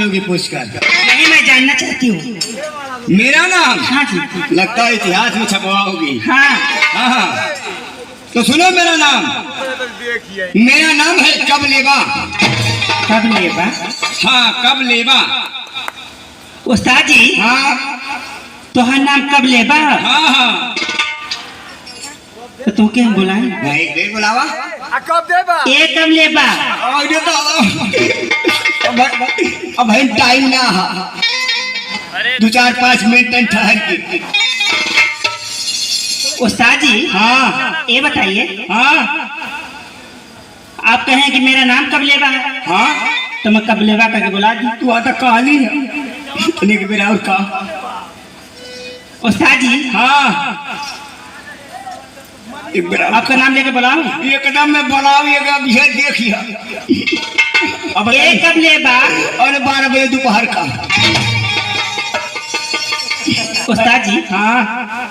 करोगी पूछकर? नहीं, मैं जानना चाहती हूँ। मेरा नाम? हाँ जी। लगता है इतिहास में छपवाओगी। हाँ हाँ, तो सुनो मेरा नाम। मेरा नाम है कबलेबा। कबलेबा? हाँ, कबलेबा। उस्ताद जी, हाँ तोहर नाम कबलेबा? हाँ हाँ। तो तू क्या बुलाए? नहीं बे बुलावा। ए कबलेबा। अब है टाइम ना है, 2-4-5 मिनट ठहर के। उस्ताद जी, हाँ ये बताइए, हाँ आप कहें कि मेरा नाम कबलेबा है, हाँ। तो मैं कबलेबा करके बुला दी। तू आता कहानी है लेकिन मेरा और का। उस्ताद जी, हाँ, एक बार आपका नाम लेके बुलाऊं? एकदम में बनाओ, ये अभी देखिए। अब ए कबलेबा। और 12 बजे दोपहर का। उस्ताद जी, हाँ,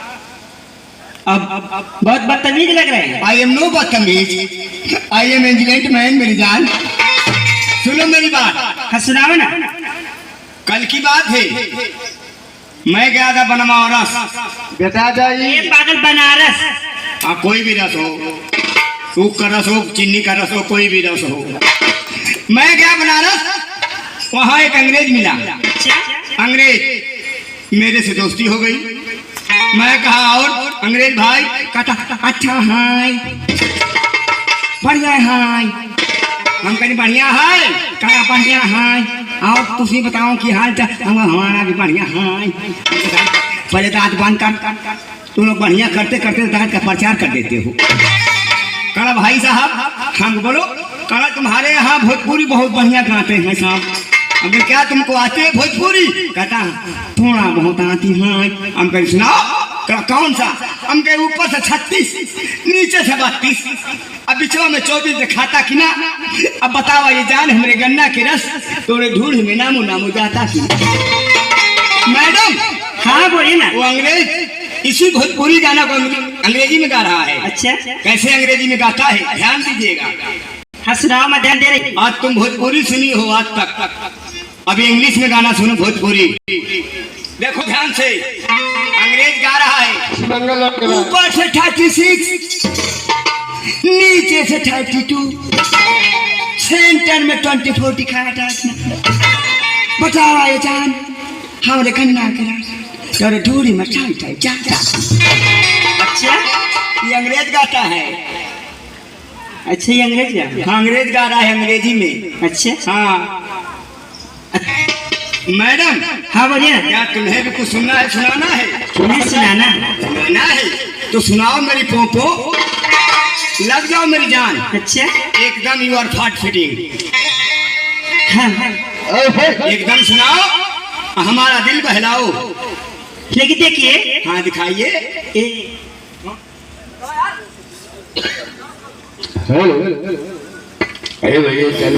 अब बहुत बदतमीज लग रहे हैं। आई एम नो बदतमीज, आई एम एंजलेंट मैन मेरी जान। सुनो मेरी बात। हाँ, सुनाओ ना। कल की बात है, मैं गया था बनवारस। बता ये जाइए। पागल बनारस। हाँ, कोई भी रस हो, सूख का रस हो, चीनी का रस हो, कोई भी रस हो। मैं गया बनारस, वहाँ एक अंग्रेज मिला। अच्छा, अंग्रेज मेरे से दोस्ती हो गई। मैं कहा और अंग्रेज भाई? कहता अच्छा हाय, बढ़िया हाय। हम कहीं बढ़िया है, कहा बढ़िया हाय। और तुसी बताओ कि हाल चाल? हमारा भी बढ़िया हाय। पहले दांत बंद कर, तुम लोग बढ़िया करते करते दांत का प्रचार कर देते हो। कहा भाई साहब हम बोलो। कहा तुम्हारे यहाँ भोजपुरी बहुत बढ़िया गाते हैं साहब। अब क्या तुमको आते है भोजपुरी? कहता थोड़ा बहुत आती है। हम कहीं सुनाओ। कौन सा? हम के ऊपर से 36, नीचे से 32, अब बिचवा में 24 दिखाता कि ना। अब बतावा ये जान, हमरे गन्ना के रस तोरे ढूंढ में नामो नामो जाता कि। मैडम। हाँ बोलिए ना। वो अंग्रेज इसी भोजपुरी गाना को अंग्रेजी में गा रहा है। अच्छा, कैसे अंग्रेजी में गाता है, ध्यान दीजिएगा। हाँ सुनाओ, मैं ध्यान दे रही। आज तुम भोजपुरी सुनी हो आज तक, अभी इंग्लिश में गाना सुनो भोजपुरी। देखो ध्यान से, अंग्रेज गा रहा है। ऊपर से 36, नीचे से 32, सेंटर में 24 दिखाया था। बताओ ये जान, हमारे गन्ना के रस तेरे धूरी में जाता। अच्छा, ये अंग्रेज गाता है। अच्छा, ये अंग्रेज है? हाँ, अंग्रेज गा रहा है अंग्रेजी में। अच्छा, हाँ मैडम। हाँ बोलिए ना। क्या तुम्हें भी कुछ सुनना है, सुनाना है? तुम्हें सुनाना? सुनाना है तो सुनाओ मेरी पोपो, लग जाओ मेरी जान। अच्छा, एकदम यू आर फाट फिटिंग। हाँ हाँ, एकदम सुनाओ, हमारा दिल बहलाओ। लेकिन देखिए। हाँ दिखाइए। हेलो, अरे भैया चल